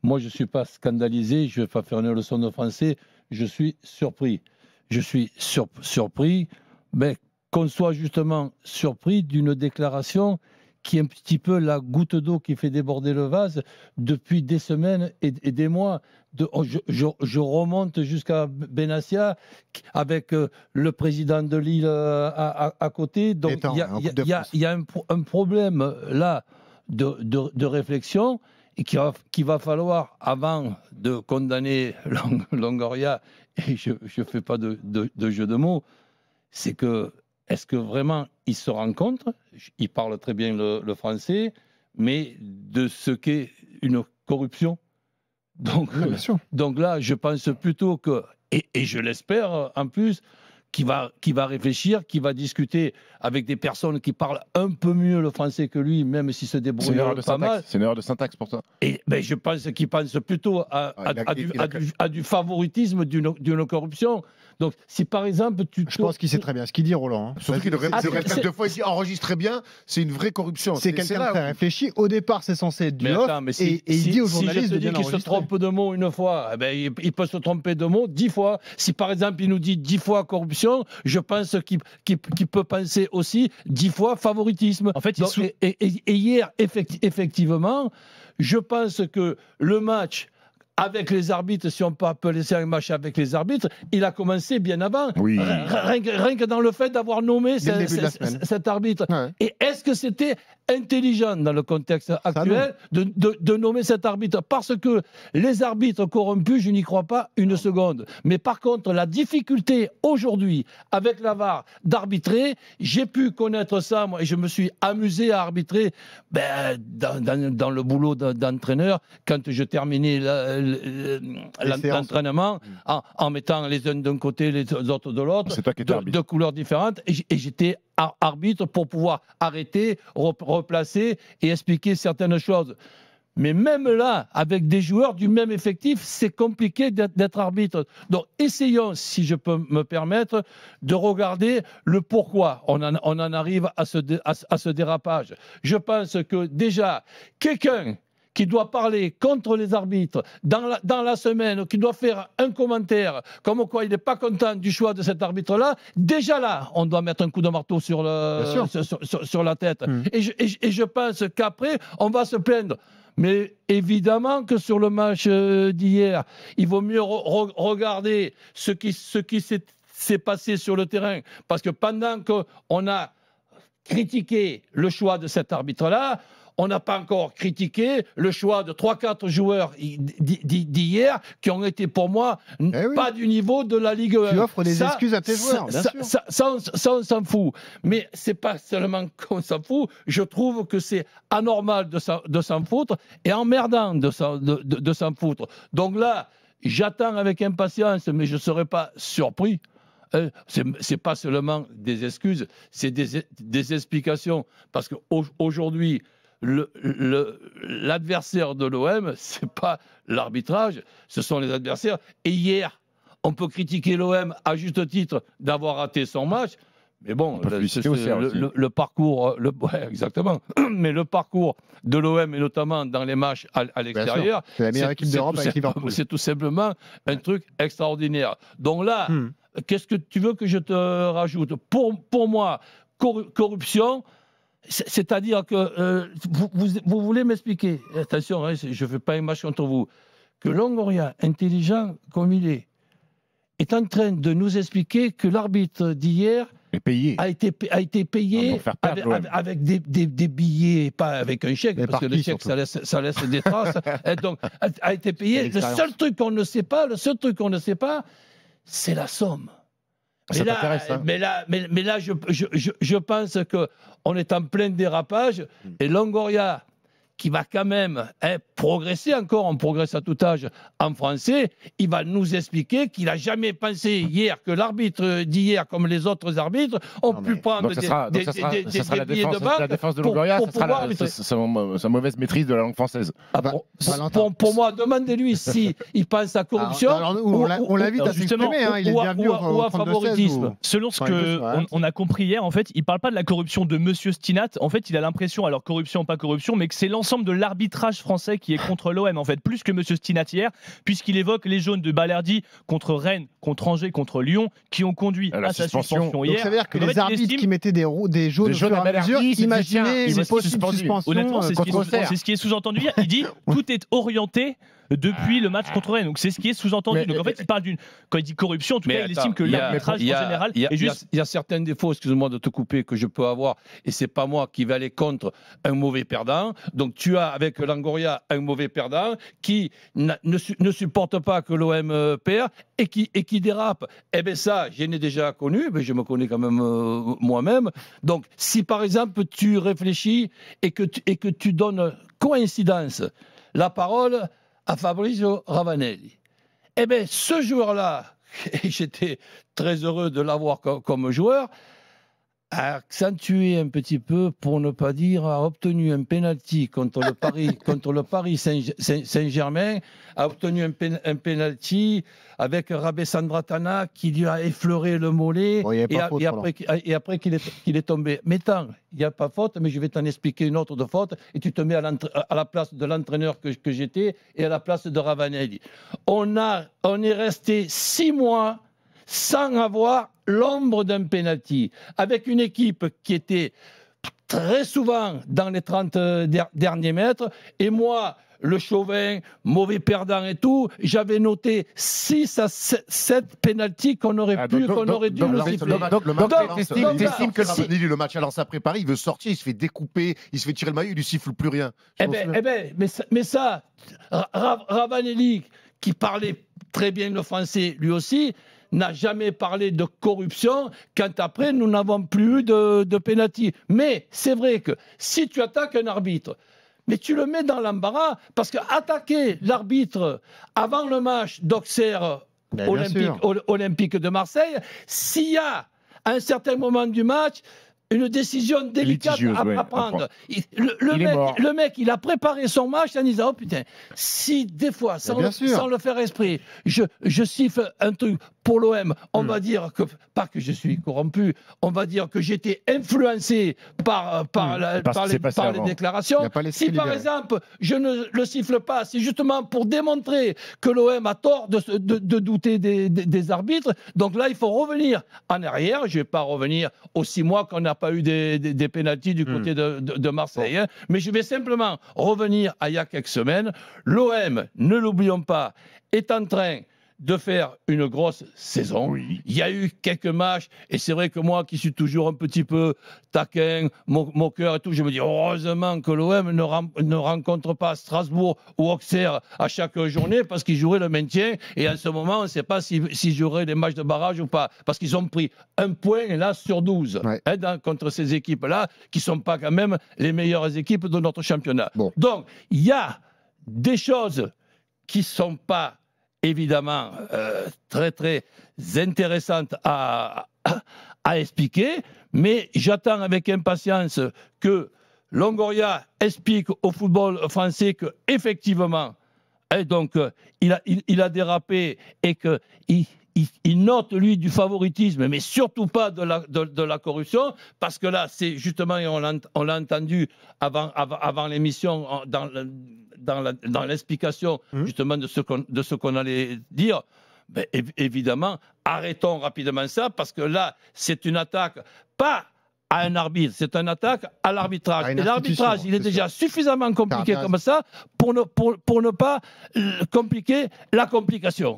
Moi, je ne suis pas scandalisé, je ne vais pas faire une leçon de français, je suis surpris. Je suis surpris, mais qu'on soit justement surpris d'une déclaration qui est un petit peu la goutte d'eau qui fait déborder le vase depuis des semaines et des mois. Je remonte jusqu'à Benassia avec le président de Lille à côté. Donc il y a un problème là de réflexion et qu'il va falloir, avant de condamner Longoria, et je ne fais pas de jeu de mots, c'est que est-ce que vraiment ils se rencontrent? Ils parlent très bien le français, mais de ce qu'est une corruption. Donc là, je pense plutôt que, et je l'espère en plus, qui va réfléchir, qui va discuter avec des personnes qui parlent un peu mieux le français que lui, même s'il se débrouille pas mal. C'est une erreur de syntaxe pour toi. Et je pense qu'il pense plutôt à du favoritisme d'une corruption. Donc, si par exemple Je pense qu'il sait très bien ce qu'il dit, Roland. Surtout qu'il le répète deux fois, il dit enregistrez bien, c'est une vraie corruption. C'est quelqu'un de très réfléchi. Au départ, c'est censé être du off. Et il dit aux journalistes de bien enregistrer. Si je te dis qu'il se trompe de mots une fois, il peut se tromper de mots 10 fois. Si par exemple, il nous dit 10 fois corruption, je pense qu'il peut penser aussi 10 fois favoritisme. En fait, et hier, effectivement, je pense que le match avec les arbitres, si on peut appeler ça un match avec les arbitres, il a commencé bien avant. Oui. Rien que dans le fait d'avoir nommé cet arbitre. Ouais. Et est-ce que c'était intelligent dans le contexte actuel de nommer cet arbitre? Parce que les arbitres corrompus, je n'y crois pas une seconde. Mais par contre, la difficulté aujourd'hui, avec la VAR, d'arbitrer, j'ai pu connaître ça, moi, et je me suis amusé à arbitrer dans le boulot d'entraîneur, quand je terminais l'entraînement, en mettant les uns d'un côté, les autres de l'autre, de couleurs différentes, et j'étais arbitre pour pouvoir arrêter, replacer et expliquer certaines choses. Mais même là, avec des joueurs du même effectif, c'est compliqué d'être arbitre. Donc, essayons, si je peux me permettre, de regarder le pourquoi on en arrive à ce dérapage. Je pense que déjà, quelqu'un qui doit parler contre les arbitres dans la semaine, qui doit faire un commentaire comme quoi il n'est pas content du choix de cet arbitre-là, déjà là, on doit mettre un coup de marteau sur la tête. Et je pense qu'après, on va se plaindre. Mais évidemment que sur le match d'hier, il vaut mieux regarder ce qui s'est passé sur le terrain. Parce que pendant qu'on a critiqué le choix de cet arbitre-là, on n'a pas encore critiqué le choix de 3-4 joueurs d'hier qui ont été pour moi pas du niveau de la Ligue 1. Tu offres des excuses à tes joueurs, bien sûr. Ça, on s'en fout. Mais c'est pas seulement qu'on s'en fout, je trouve que c'est anormal de s'en foutre et emmerdant de s'en foutre. Donc là, j'attends avec impatience, mais je ne serai pas surpris. C'est pas seulement des excuses, c'est des explications. Parce qu'aujourd'hui, l'adversaire de l'OM, ce n'est pas l'arbitrage, ce sont les adversaires. Et hier, on peut critiquer l'OM à juste titre d'avoir raté son match, mais bon, le parcours, exactement. Mais le parcours de l'OM, et notamment dans les matchs à l'extérieur, c'est la meilleure équipe d'Europe avec Liverpool. C'est tout simplement un truc extraordinaire. Donc là, qu'est-ce que tu veux que je te rajoute? Pour moi, corruption. C'est-à-dire que vous voulez m'expliquer, attention, je ne fais pas un match contre vous, que Longoria, intelligent comme il est en train de nous expliquer que l'arbitre d'hier a été payé avec des billets, pas avec un chèque, parce que le chèque, ça laisse des traces. Donc, a été payé. Le seul truc qu'on ne sait pas, c'est la somme. Mais là, je pense qu'on est en plein dérapage et Longoria, qui va quand même progresser encore, on progresse à tout âge en français, il va nous expliquer qu'il n'a jamais pensé hier que l'arbitre d'hier, comme les autres arbitres, ont pu prendre des billets de banque. La défense de Longoria, ça sera sa mauvaise maîtrise de la langue française. Pour moi, demandez-lui s'il pense à corruption on l'invite à s'exprimer, il est bienvenu ou à favoritisme. Selon ce qu'on a compris hier, en fait, il ne parle pas de la corruption de Monsieur Stinat. En fait, il a l'impression, alors corruption ou pas corruption, mais que c'est l'ensemble l'ensemble de l'arbitrage français qui est contre l'OM, en fait, plus que M. Stinatière, puisqu'il évoque les jaunes de Balerdi contre Rennes, contre Angers, contre Lyon, qui ont conduit à sa suspension hier. Donc ça veut dire que les arbitres qui mettaient des jaunes au fur et à mesure, imaginaient une possible suspension. Honnêtement, c'est ce qui est sous-entendu hier. Il dit tout est orienté depuis le match contre Rennes. Donc c'est ce qui est sous-entendu. Donc en fait, il parle quand il dit corruption, en tout cas, il estime que l'arbitrage en général est juste. Il y a certains défauts, excuse-moi de te couper, que je peux avoir, et c'est pas moi qui vais aller contre un mauvais perdant. Donc tu as avec Longoria un mauvais perdant qui ne supporte pas que l'OM perd et qui dérape. Eh bien ça, je l'ai déjà connu, mais je me connais quand même moi-même. Donc si par exemple tu réfléchis et que tu donnes coïncidence la parole à Fabrizio Ravanelli. Eh bien, ce joueur-là, et j'étais très heureux de l'avoir comme joueur, a accentué un petit peu, pour ne pas dire, a obtenu un penalty contre le Paris Saint-Germain, a obtenu un penalty avec Rabé Sandratana qui lui a effleuré le mollet et après qu'il est tombé. Mais tant, il n'y a pas faute, mais je vais t'en expliquer une autre de faute et tu te mets à la place de l'entraîneur que j'étais et à la place de Ravanelli. On est resté 6 mois sans avoir l'ombre d'un penalty, avec une équipe qui était très souvent dans les 30 derniers mètres, et moi, le chauvin, mauvais perdant et tout, j'avais noté 6 à 7 pénaltys qu'on aurait dû nous siffler. Donc, t'estimes que le match à Lens après Paris, il veut sortir, il se fait découper, il se fait tirer le maillot, il lui siffle plus rien. Mais ça, Ravanelli, qui parlait très bien le français lui aussi, n'a jamais parlé de corruption quand après nous n'avons plus eu de pénalty. Mais c'est vrai que si tu attaques un arbitre, mais tu le mets dans l'embarras, parce qu'attaquer l'arbitre avant le match d'Auxerre Olympique de Marseille, s'il y a à un certain moment du match une décision délicate à prendre. Le mec, il a préparé son match en disant, oh putain, si des fois, sans le faire esprit, je siffle un truc pour l'OM, on va dire que, pas que je suis corrompu, on va dire que j'étais influencé par les déclarations. Si par exemple, je ne le siffle pas, c'est justement pour démontrer que l'OM a tort de douter des arbitres. Donc là, il faut revenir en arrière. Je ne vais pas revenir aux 6 mois qu'on n'a pas eu des pénaltys du côté de Marseille. Hein. Mais je vais simplement revenir à il y a quelques semaines. L'OM, ne l'oublions pas, est en train de faire une grosse saison. Oui. Il y a eu quelques matchs, et c'est vrai que moi, qui suis toujours un petit peu taquin, moqueur et tout, je me dis, heureusement que l'OM ne rencontre pas Strasbourg ou Auxerre à chaque journée, parce qu'ils joueraient le maintien, et en ce moment, on ne sait pas s'ils joueraient les matchs de barrage ou pas, parce qu'ils ont pris 1 point, là, sur 12, contre ces équipes-là, qui ne sont pas quand même les meilleures équipes de notre championnat. Bon. Donc, il y a des choses qui ne sont pas évidemment très très intéressante à expliquer, mais j'attends avec impatience que Longoria explique au football français que effectivement, donc il a dérapé et que il note, lui, du favoritisme, mais surtout pas de la corruption, parce que là, c'est justement, et on l'a entendu avant l'émission, dans l'explication justement de ce qu'on allait dire, ben, évidemment, arrêtons rapidement ça, parce que là, c'est une attaque, pas à un arbitre, c'est une attaque à l'arbitrage. Et l'arbitrage, il est déjà suffisamment compliqué comme ça pour ne pas compliquer la complication.